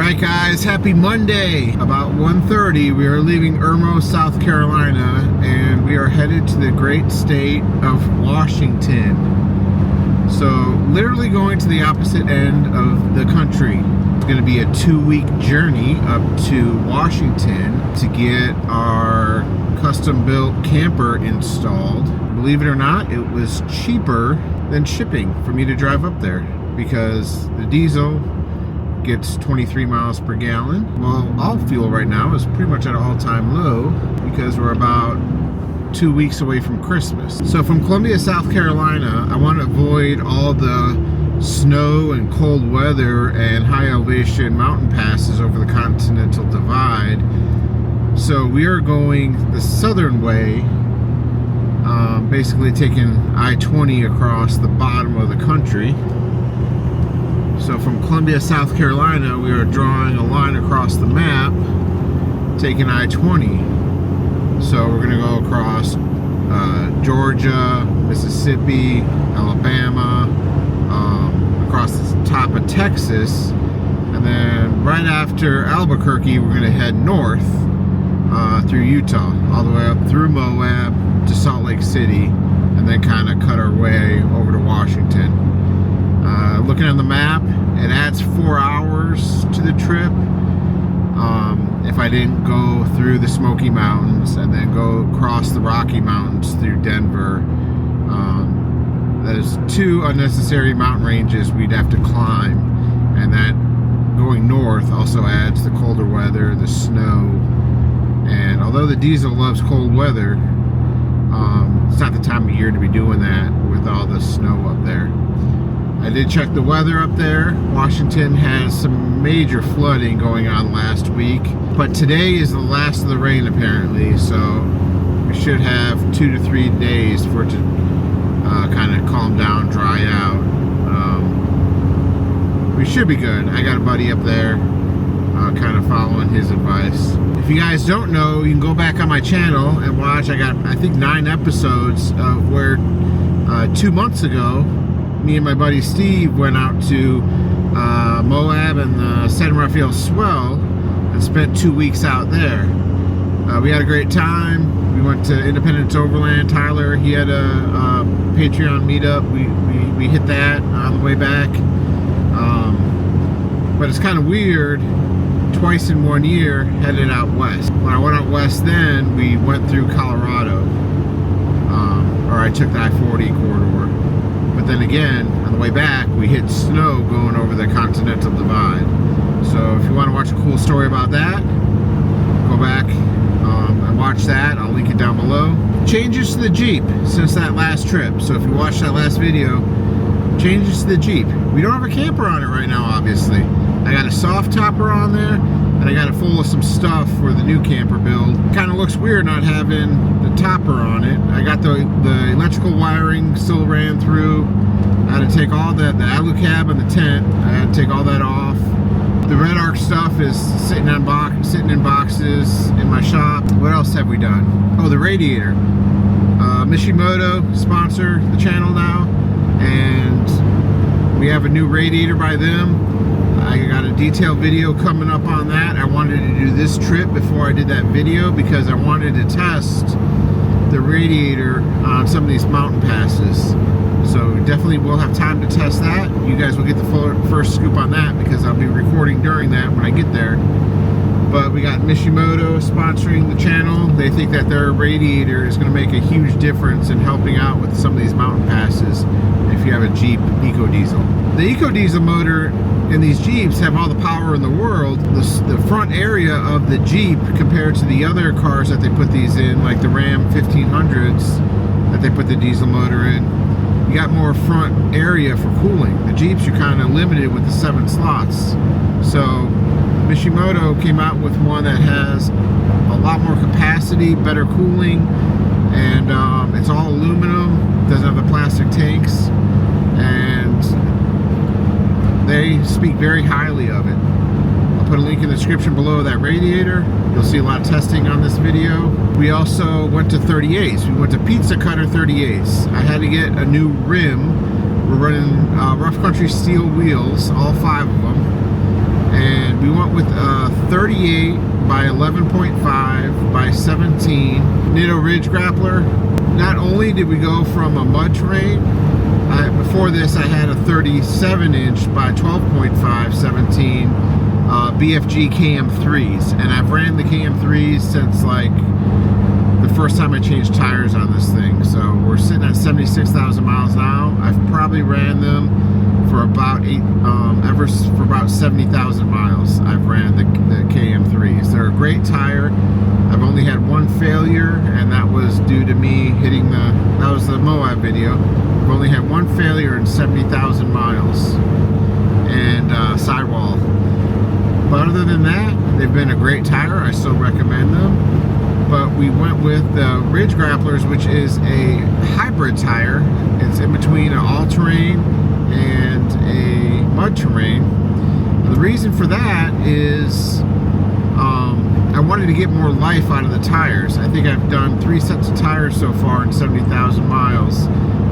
Alright guys, happy Monday. About 1:30 we are leaving Irmo, South Carolina, and we are headed to the great state of Washington. So literally going to the opposite end of the country. It's going to be a 2-week journey up to Washington to get our custom built camper installed. Believe it or not, it was cheaper than shipping for me to drive up there because the diesel gets 23 miles per gallon. Well, all fuel right now is pretty much at an all-time low because we're about 2 weeks away from Christmas. So from Columbia, South Carolina, I want to avoid all the snow and cold weather and high elevation mountain passes over the Continental Divide. So we are going the southern way, basically taking I-20 across the bottom of the country. So from Columbia, South Carolina, we are drawing a line across the map, taking I-20. So we're gonna go across Georgia, Mississippi, Alabama, across the top of Texas, and then right after Albuquerque, we're gonna head north through Utah, all the way up through Moab to Salt Lake City, and then kind of cut our way over to Washington. Looking at the map, it adds 4 hours to the trip if I didn't go through the Smoky Mountains and then go across the Rocky Mountains through Denver. That is 2 unnecessary mountain ranges we'd have to climb, and that going north also adds the colder weather, the snow, and although the diesel loves cold weather, it's not the time of year to be doing that with all the snow up there. I did check the weather up there. Washington has some major flooding going on last week, but today is the last of the rain apparently, so we should have 2 to 3 days for it to kind of calm down, dry out. We should be good. I got a buddy up there kind of following his advice. If you guys don't know, you can go back on my channel and watch. I got, I think, 9 episodes of where 2 months ago me and my buddy Steve went out to Moab and the San Rafael Swell and spent 2 weeks out there. We had a great time. We went to Independence Overland. Tyler, he had a Patreon meetup. We hit that on the way back. But it's kind of weird, twice in 1 year headed out west. When I went out west then, we went through Colorado, or I took the I-40 corridor. But then again, on the way back, we hit snow going over the Continental Divide. So if you want to watch a cool story about that, go back and watch that. I'll link it down below. Changes to the Jeep since that last trip. So if you watched that last video, changes to the Jeep. We don't have a camper on it right now, obviously. I got a soft topper on there, and I got it full of some stuff for the new camper build. Kind of looks weird not having the topper on it. I got the electrical wiring still ran through. I had to take all the alu cab and the tent. I had to take all that off. The Red Arc stuff is sitting in boxes in my shop. What else have we done? Oh, the Radiator. Mishimoto sponsor the channel now, and we have a new radiator by them. I got a detailed video coming up on that. I wanted to do this trip before I did that video because I wanted to test the radiator on some of these mountain passes. So definitely we'll have time to test that. You guys will get the first scoop on that because I'll be recording during that when I get there. But we got Mishimoto sponsoring the channel. They think that their radiator is going to make a huge difference in helping out with some of these mountain passes if you have a Jeep EcoDiesel. The EcoDiesel motor in these Jeeps have all the power in the world. The front area of the Jeep compared to the other cars that they put these in, like the Ram 1500s that they put the diesel motor in, you got more front area for cooling. The Jeeps, you're kind of limited with the 7 slots. So Mishimoto came out with one that has a lot more capacity, better cooling, and it's all aluminum, doesn't have the plastic tanks, and they speak very highly of it. I'll put a link in the description below of that radiator. You'll see a lot of testing on this video. We also went to 38s. We went to Pizza Cutter 38s. I had to get a new rim. We're running rough country steel wheels, all 5 of them. And we went with 38 by 11.5 by 17 Nitto Ridge Grappler. Not only did we go from a mud terrain, before this I had a 37-inch by 12.5 17 BFG KM3s, and I've ran the KM3s since like the first time I changed tires on this thing. So we're sitting at 76,000 miles now. I've probably ran them for about for about 70,000 miles. I've ran the KM3s. They're a great tire. I've only had one failure, and that was due to me hitting that was the Moab video. I've only had one failure in 70,000 miles, and sidewall. But other than that, they've been a great tire. I still recommend them. But we went with the Ridge Grapplers, which is a hybrid tire. It's in between an all-terrain and a mud terrain. And the reason for that is I wanted to get more life out of the tires. I think I've done 3 sets of tires so far in 70,000 miles,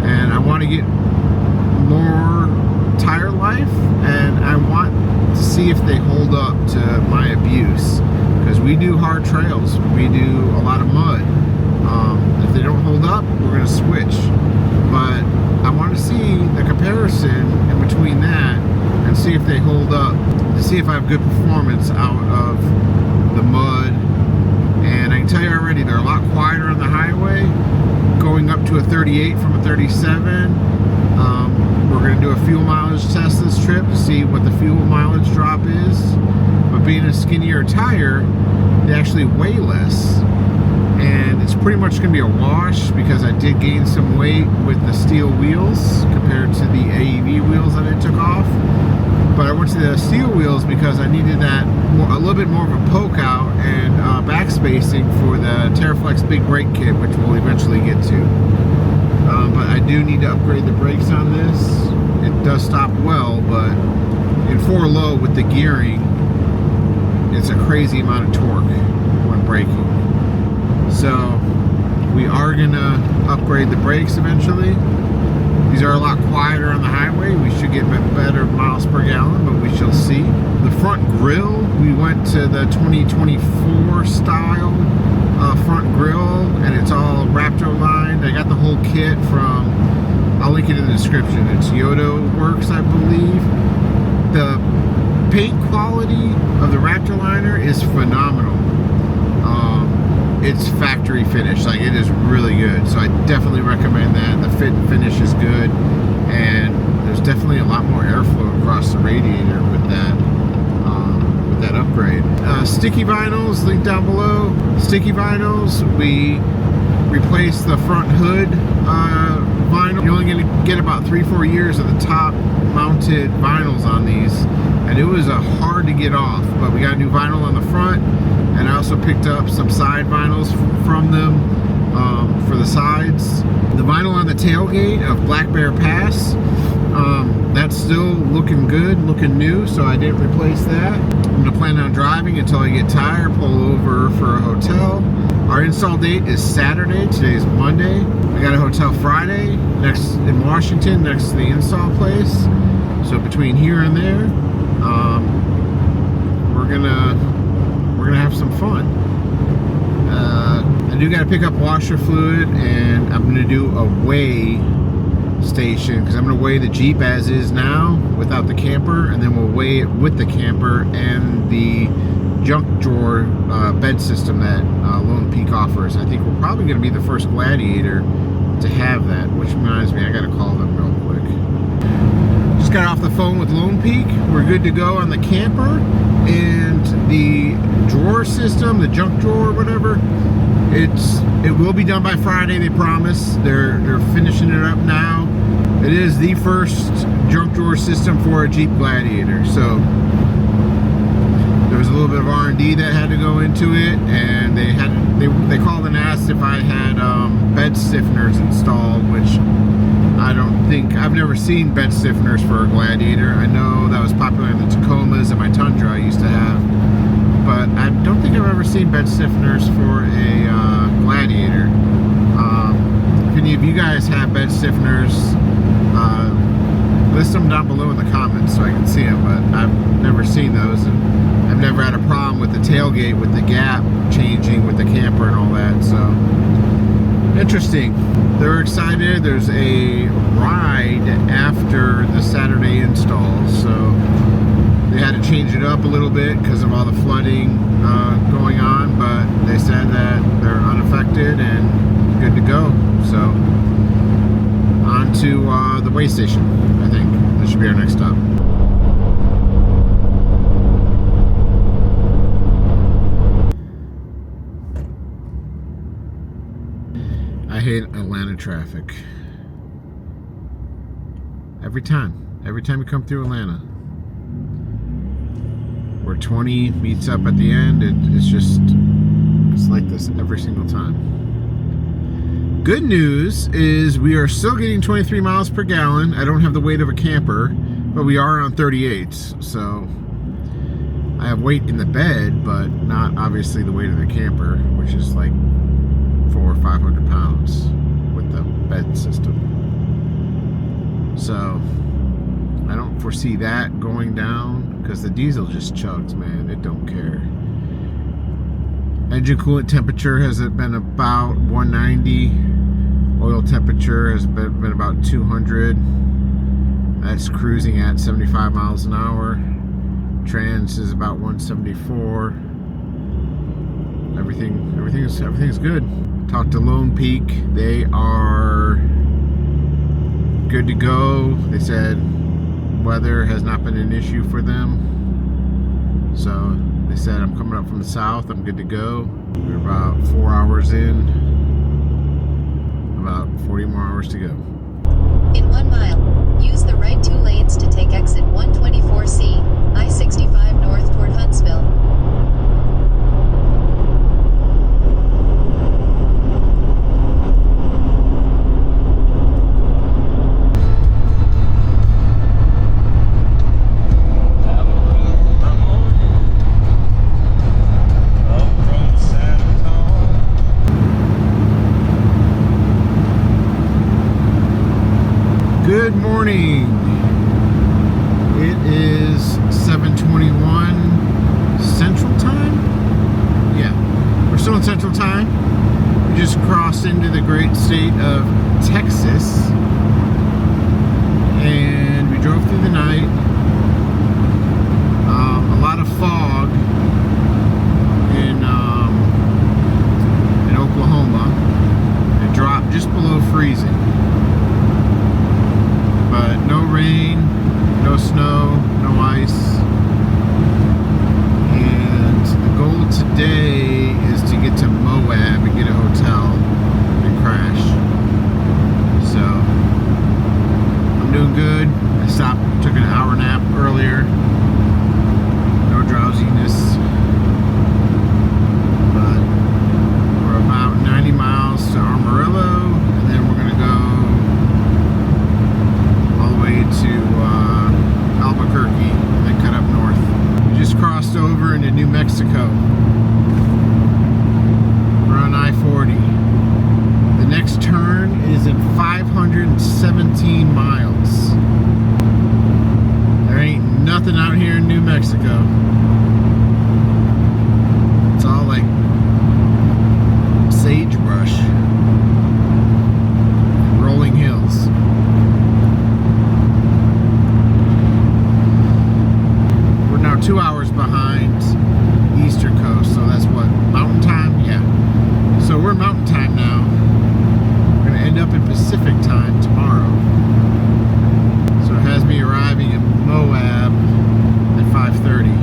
and I want to get more tire life, and I want to see if they hold up to my abuse, because we do hard trails, we do a lot of mud. If they don't hold up, we're going to switch. But I want to see the comparison in between that and see if they hold up, to see if I have good performance out of the mud. And I can tell you already, they're a lot quieter on the highway, going up to a 38 from a 37. We're going to do a fuel mileage test this trip to see what the fuel mileage drop is. But being a skinnier tire, they actually weigh less. And it's pretty much going to be a wash, because I did gain some weight with the steel wheels compared to the AEV wheels that I took off. But I went to the steel wheels because I needed that a little bit more of a poke out and back spacing for the TerraFlex big brake kit, which we'll eventually get to. But I do need to upgrade the brakes on this. It does stop well, but in 4 low with the gearing, it's a crazy amount of torque when braking. So we are gonna upgrade the brakes eventually. These are a lot quieter on the highway. We should get better miles per gallon, but we shall see. The front grille, we went to the 2024 style front grille, and it's all Raptor lined. I got the whole kit from, I'll link it in the description. It's Yodo Works, I believe. The paint quality of the Raptor liner is phenomenal. It's factory finish, like it is really good. So I definitely recommend that. The fit and finish is good, and there's definitely a lot more airflow across the radiator with that upgrade. Sticky vinyls, link down below. Sticky vinyls, we replaced the front hood vinyl. You're only going to get about 3-4 years of the top mounted vinyls on these, and it was hard to get off. But we got a new vinyl on the front, and I also picked up some side vinyls from them for the sides. The vinyl on the tailgate of Black Bear Pass, that's still looking good, looking new, so I didn't replace that. I'm gonna plan on driving until I get tired, pull over for a hotel. Our install date is Saturday, today's Monday. I got a hotel Friday next in Washington, next to the install place. So between here and there, we're gonna have some fun. I do gotta pick up washer fluid, and I'm gonna do a weigh station, because I'm going to weigh the Jeep as is now without the camper, and then we'll weigh it with the camper and the junk drawer bed system that Lone Peak offers. I think we're probably going to be the first Gladiator to have that, which reminds me, I got to call them real quick. Just got off the phone with Lone Peak. We're good to go on the camper, and the drawer system, the junk drawer, whatever. It will be done by Friday, they promise. They're finishing it up now. It is the first junk drawer system for a Jeep Gladiator. So there was a little bit of R&D that had to go into it, and they called and asked if I had bed stiffeners installed, which I've never seen bed stiffeners for a Gladiator. I know that was popular in the Tacomas and my Tundra I used to have, but I don't think I've ever seen bed stiffeners for a Gladiator. If any of you guys have bed stiffeners, List them down below in the comments so I can see them, but I've never seen those, and I've never had a problem with the tailgate with the gap changing with the camper and all that. So interesting. They're excited. There's a ride after the Saturday install, so they had to change it up a little bit because of all the flooding going on, but they said that they're unaffected and good to go. So on to the weigh station. I think this should be our next stop. I hate Atlanta traffic. Every time you come through Atlanta, where 20 meets up at the end, it's like this every single time. Good news is we are still getting 23 miles per gallon. I don't have the weight of a camper, but we are on 38s, so I have weight in the bed, but not obviously the weight of the camper, which is like 400 or 500 pounds with the bed system. So I don't foresee that going down because the diesel just chugs, man. It don't care. Engine coolant temperature has been about 190. Oil temperature has been about 200. That's cruising at 75 miles an hour. Trans is about 174. Everything's good. Talked to Lone Peak. They are good to go. They said weather has not been an issue for them. So they said, I'm coming up from the south, I'm good to go. We're about 4 hours in, about 40 more hours to go. In 1 mile, use the right 2 lanes to take exit 124C, I-65 north toward Huntsville. Good morning. It is 7:21 Central Time. Yeah, we're still in Central Time. We just crossed into the great state of Texas, and we drove through the night. A lot of fog in Oklahoma. It dropped just below freezing. But no rain, no snow, no ice. And the goal today is to get to Moab and get a hotel and crash. So I'm doing good. I stopped, took an hour nap earlier. No drowsiness. But we're about 90 miles to Amarillo, and then we're gonna go to Albuquerque and then cut up north. We just crossed over into New Mexico. We're on I-40. The next turn is in 517 miles. There ain't nothing out here in New Mexico. It's all like sagebrush and rolling hills. We're now 2 hours behind Eastern Coast, so that's what, mountain time? Yeah. So we're mountain time now. We're gonna end up in Pacific time tomorrow. So it has me arriving in Moab at 5:30.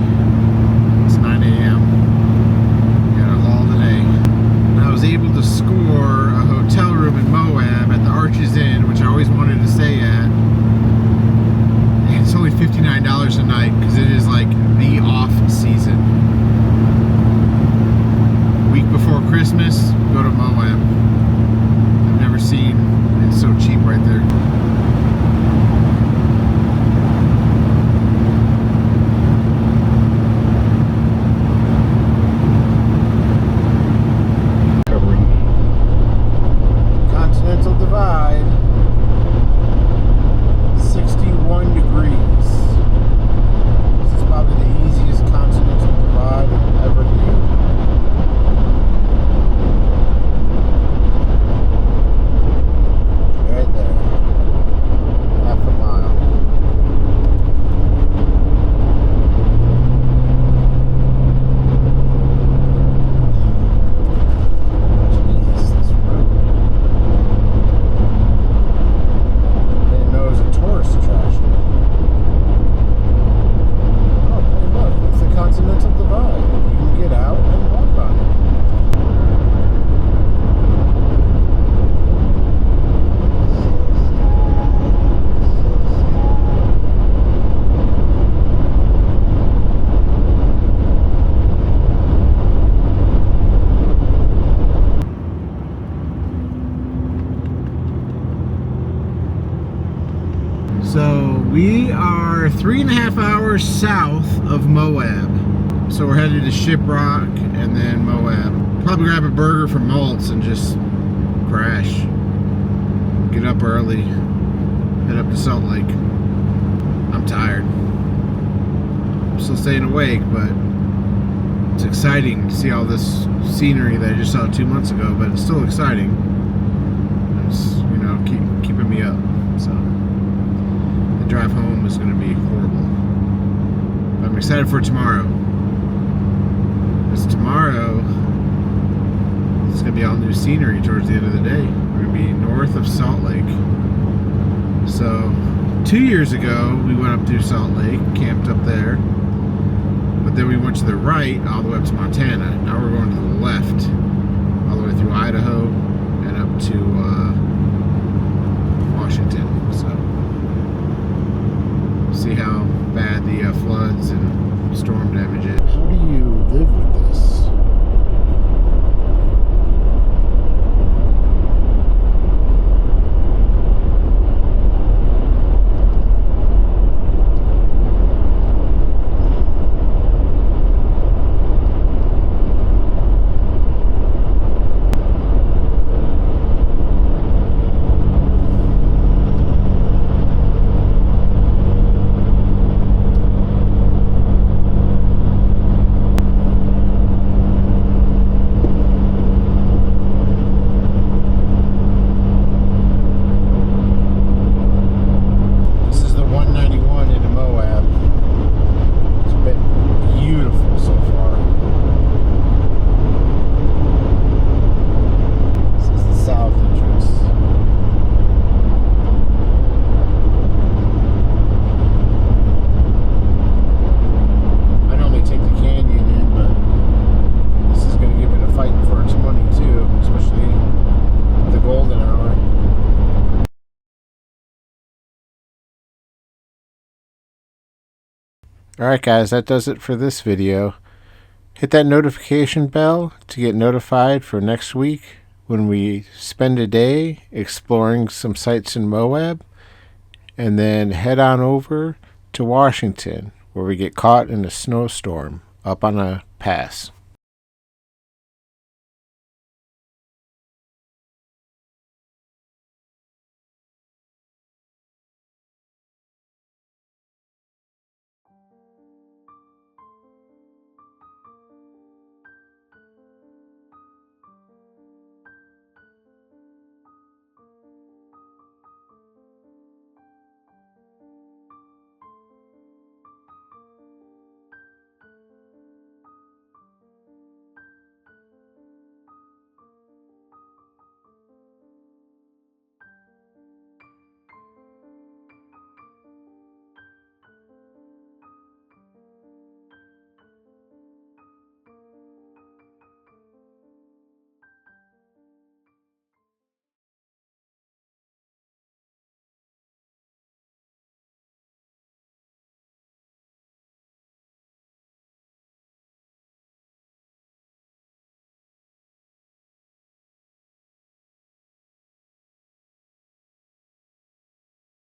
hour south of Moab. So we're headed to Shiprock and then Moab. Probably grab a burger from Maltz and just crash. Get up early. Head up to Salt Lake. I'm tired. I'm still staying awake, but it's exciting to see all this scenery that I just saw 2 months ago, but it's still exciting. It's, you know, keeping me up. So the drive home is going to be horrible. But I'm excited for tomorrow. Because tomorrow it's going to be all new scenery towards the end of the day. We're going to be north of Salt Lake. So 2 years ago we went up to Salt Lake, camped up there. But then we went to the right all the way up to Montana. Now we're going to the left all the way through Idaho and up to Washington. So see how bad the floods and storm damage is. How do you live with this? Alright guys, that does it for this video. Hit that notification bell to get notified for next week when we spend a day exploring some sites in Moab, and then head on over to Washington where we get caught in a snowstorm up on a pass.